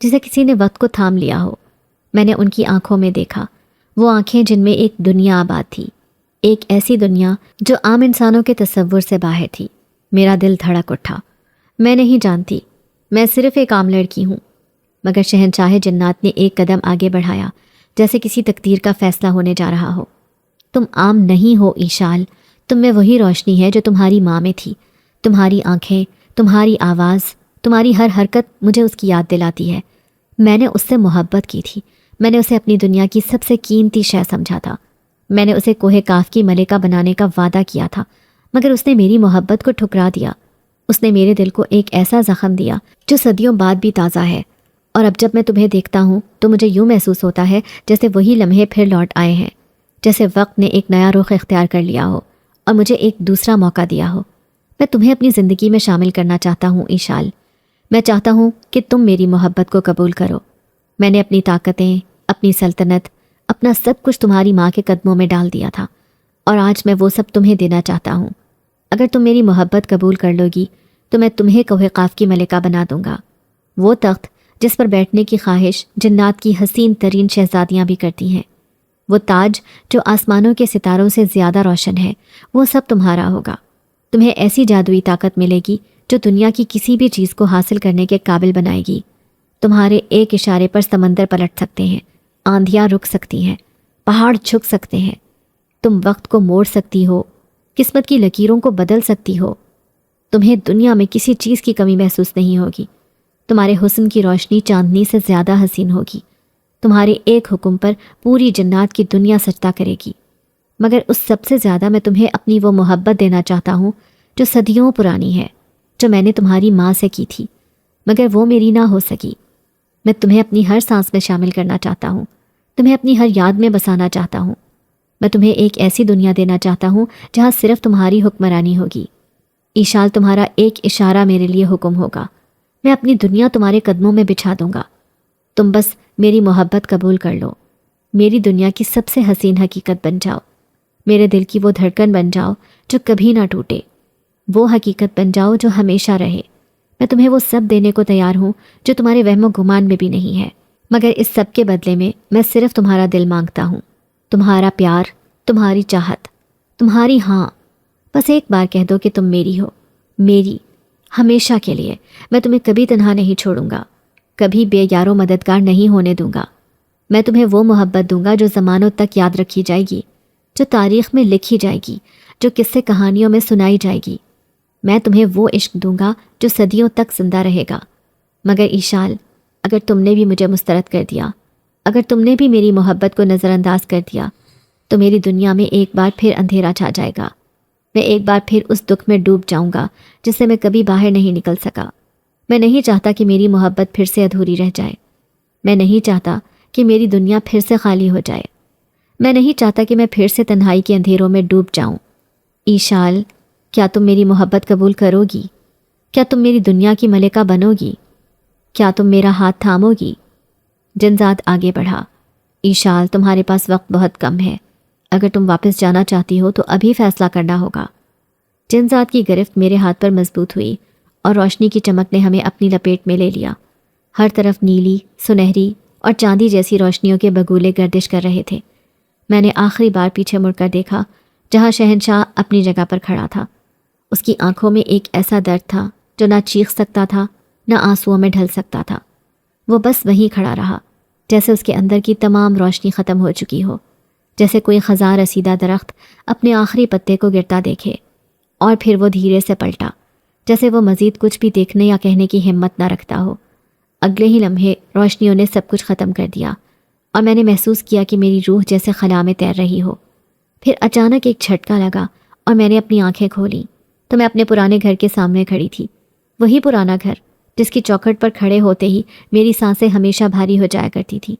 جسے کسی نے وقت کو تھام لیا ہو۔ میں نے ان کی آنکھوں میں دیکھا، وہ آنکھیں جن میں ایک دنیا آباد تھی، ایک ایسی دنیا جو عام انسانوں کے تصور سے باہر تھی۔ میرا دل دھڑک اٹھا۔ میں نہیں جانتی، میں صرف ایک عام لڑکی ہوں، مگر شہنشاہ جنات نے ایک قدم آگے بڑھایا، جیسے کسی تقدیر کا فیصلہ ہونے جا رہا ہو۔ تم عام نہیں ہو ایشال، تم میں وہی روشنی ہے جو تمہاری ماں میں تھی۔ تمہاری آنکھیں، تمہاری آواز، تمہاری ہر حرکت مجھے اس کی یاد دلاتی ہے۔ میں نے اس سے محبت کی تھی، میں نے اسے اپنی دنیا کی سب سے قیمتی شے سمجھا تھا۔ میں نے اسے کوہ کاف کی ملکہ بنانے کا وعدہ کیا تھا، مگر اس نے میری محبت کو ٹھکرا دیا۔ اس نے میرے دل کو ایک ایسا زخم دیا جو صدیوں بعد بھی تازہ ہے، اور اب جب میں تمہیں دیکھتا ہوں تو مجھے یوں محسوس ہوتا ہے جیسے وہی لمحے پھر لوٹ آئے ہیں، جیسے وقت نے ایک نیا رخ اختیار کر لیا ہو اور مجھے ایک دوسرا موقع دیا ہو۔ میں تمہیں اپنی زندگی میں شامل کرنا چاہتا ہوں ایشال۔ میں چاہتا ہوں کہ تم میری محبت کو قبول کرو۔ میں نے اپنی طاقتیں، اپنی سلطنت، اپنا سب کچھ تمہاری ماں کے قدموں میں ڈال دیا تھا، اور آج میں وہ سب تمہیں دینا چاہتا ہوں۔ اگر تم میری محبت قبول کر لو گی تو میں تمہیں کوہ قاف کی ملکہ بنا دوں گا، وہ تخت جس پر بیٹھنے کی خواہش جنات کی حسین ترین شہزادیاں بھی کرتی ہیں، وہ تاج جو آسمانوں کے ستاروں سے زیادہ روشن ہے، وہ سب تمہارا ہوگا۔ تمہیں ایسی جادوئی طاقت ملے گی جو دنیا کی کسی بھی چیز کو حاصل کرنے کے قابل بنائے گی۔ تمہارے ایک اشارے پر سمندر پلٹ سکتے ہیں، آندھیاں رک سکتی ہیں، پہاڑ جھک سکتے ہیں، تم وقت کو موڑ سکتی ہو، قسمت کی لکیروں کو بدل سکتی ہو۔ تمہیں دنیا میں کسی چیز کی کمی محسوس نہیں ہوگی۔ تمہارے حسن کی روشنی چاندنی سے زیادہ حسین ہوگی۔ تمہارے ایک حکم پر پوری جنات کی دنیا سجدہ کرے گی۔ مگر اس سب سے زیادہ میں تمہیں اپنی وہ محبت دینا چاہتا ہوں جو صدیوں پرانی ہے، جو میں نے تمہاری ماں سے کی تھی، مگر وہ میری نہ ہو سکی۔ میں تمہیں اپنی ہر سانس میں شامل کرنا چاہتا ہوں، تمہیں اپنی ہر یاد میں بسانا چاہتا ہوں۔ میں تمہیں ایک ایسی دنیا دینا چاہتا ہوں جہاں صرف تمہاری حکمرانی ہوگی۔ ایشال، تمہارا ایک اشارہ میرے لیے حکم ہوگا، میں اپنی دنیا تمہارے قدموں میں بچھا دوں گا۔ تم بس میری محبت قبول کر لو، میری دنیا کی سب سے حسین حقیقت بن جاؤ، میرے دل کی وہ دھڑکن بن جاؤ جو کبھی نہ ٹوٹے، وہ حقیقت بن جاؤ جو ہمیشہ رہے۔ میں تمہیں وہ سب دینے کو تیار ہوں جو تمہارے وہم و گمان میں بھی نہیں ہے، مگر اس سب کے بدلے میں صرف تمہارا دل مانگتا ہوں، تمہارا پیار، تمہاری چاہت، تمہاری ہاں۔ بس ایک بار کہہ دو کہ تم میری ہو، میری، ہمیشہ کے لیے۔ میں تمہیں کبھی تنہا نہیں چھوڑوں گا، کبھی بے یار و مددگار نہیں ہونے دوں گا۔ میں تمہیں وہ محبت دوں گا جو زمانوں تک یاد رکھی جائے گی، جو تاریخ میں لکھی جائے گی، جو قصے کہانیوں میں سنائی جائے گی۔ میں تمہیں وہ عشق دوں گا جو صدیوں تک زندہ رہے گا۔ مگر ایشال، اگر تم نے بھی مجھے مسترد کر دیا، اگر تم نے بھی میری محبت کو نظر انداز کر دیا، تو میری دنیا میں ایک بار پھر اندھیرا چھا جائے گا۔ میں ایک بار پھر اس دکھ میں ڈوب جاؤں گا جس سے میں کبھی باہر نہیں نکل سکا۔ میں نہیں چاہتا کہ میری محبت پھر سے ادھوری رہ جائے۔ میں نہیں چاہتا کہ میری دنیا پھر سے خالی ہو جائے۔ میں نہیں چاہتا کہ میں پھر سے تنہائی کے اندھیروں میں ڈوب جاؤں۔ ایشال، کیا تم میری محبت قبول کرو گی؟ کیا تم میری دنیا کی ملکہ بنو گی؟ کیا تم میرا ہاتھ تھامو گی؟ جنزاد آگے بڑھا۔ ایشال، تمہارے پاس وقت بہت کم ہے، اگر تم واپس جانا چاہتی ہو تو ابھی فیصلہ کرنا ہوگا۔ جنزاد کی گرفت میرے ہاتھ پر مضبوط ہوئی اور روشنی کی چمک نے ہمیں اپنی لپیٹ میں لے لیا۔ ہر طرف نیلی، سنہری اور چاندی جیسی روشنیوں کے بگولے گردش کر رہے تھے۔ میں نے آخری بار پیچھے مڑ کر دیکھا جہاں شہنشاہ اپنی جگہ پر کھڑا تھا۔ اس کی آنکھوں میں ایک ایسا درد تھا جو نہ چیخ سکتا تھا، نہ آنسوؤں میں ڈھل سکتا تھا۔ وہ بس وہیں کھڑا رہا، جیسے اس کے اندر کی تمام روشنی ختم ہو چکی ہو، جیسے کوئی خزاں رسیدہ درخت اپنے آخری پتے کو گرتا دیکھے، اور پھر وہ دھیرے سے پلٹا، جیسے وہ مزید کچھ بھی دیکھنے یا کہنے کی ہمت نہ رکھتا ہو۔ اگلے ہی لمحے روشنیوں نے سب کچھ ختم کر دیا، اور میں نے محسوس کیا کہ میری روح جیسے خلا میں تیر رہی ہو۔ پھر اچانک ایک جھٹکا لگا اور میں نے اپنی آنکھیں کھولیں تو میں اپنے پرانے گھر کے سامنے کھڑی تھی، وہی پرانا گھر جس کی چوکھٹ پر کھڑے ہوتے ہی میری سانسیں ہمیشہ بھاری ہو جایا کرتی تھی۔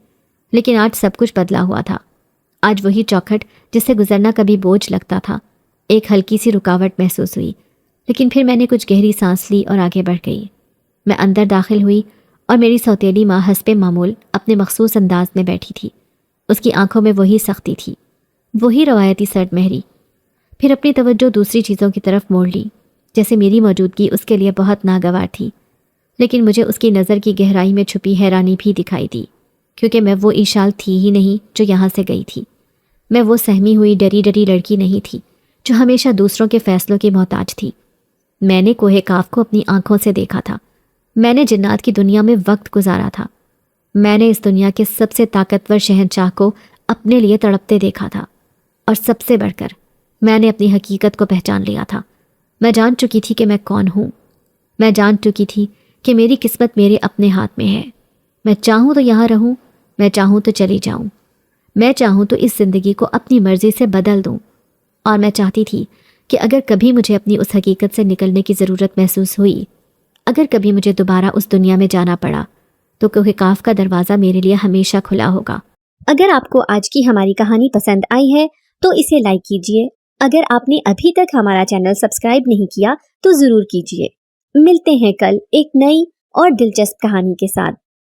لیکن آج سب کچھ بدلا ہوا تھا۔ آج وہی چوکھٹ جس سے گزرنا کبھی بوجھ لگتا تھا، ایک ہلکی سی رکاوٹ محسوس ہوئی، لیکن پھر میں نے کچھ گہری سانس لی اور آگے بڑھ گئی۔ میں اندر داخل ہوئی اور میری سوتیلی ماں حسب معمول اپنے مخصوص انداز میں بیٹھی تھی۔ اس کی آنکھوں میں وہی سختی تھی، وہی روایتی سرد مہری۔ پھر اپنی توجہ دوسری چیزوں کی طرف موڑ لی، جیسے میری موجودگی اس کے لیے بہت ناگوار تھی۔ لیکن مجھے اس کی نظر کی گہرائی میں چھپی حیرانی بھی دکھائی دی، کیونکہ میں وہ ایشال تھی ہی نہیں جو یہاں سے گئی تھی۔ میں وہ سہمی ہوئی ڈری ڈری لڑکی نہیں تھی جو ہمیشہ دوسروں کے فیصلوں کی محتاج تھی۔ میں نے کوہ کاف کو اپنی آنکھوں سے دیکھا تھا، میں نے جنات کی دنیا میں وقت گزارا تھا، میں نے اس دنیا کے سب سے طاقتور شہنشاہ کو اپنے لیے تڑپتے دیکھا تھا، اور سب سے بڑھ کر میں نے اپنی حقیقت کو پہچان لیا تھا۔ میں جان چکی تھی کہ میں کون ہوں، میں جان چکی تھی کہ میری قسمت میرے اپنے ہاتھ میں ہے۔ میں چاہوں تو یہاں رہوں، میں چاہوں تو چلی جاؤں، میں چاہوں تو اس زندگی کو اپنی مرضی سے بدل دوں۔ اور میں چاہتی تھی کہ اگر کبھی مجھے اپنی اس حقیقت سے نکلنے کی ضرورت محسوس ہوئی، اگر کبھی مجھے دوبارہ اس دنیا میں جانا پڑا، تو کوہ کاف کا دروازہ میرے لیے ہمیشہ کھلا ہوگا۔ اگر آپ کو آج کی ہماری کہانی پسند آئی ہے تو اسے لائک کیجیے۔ اگر آپ نے ابھی تک ہمارا چینل سبسکرائب نہیں کیا تو ضرور کیجیے۔ ملتے ہیں کل ایک نئی اور دلچسپ کہانی کے ساتھ۔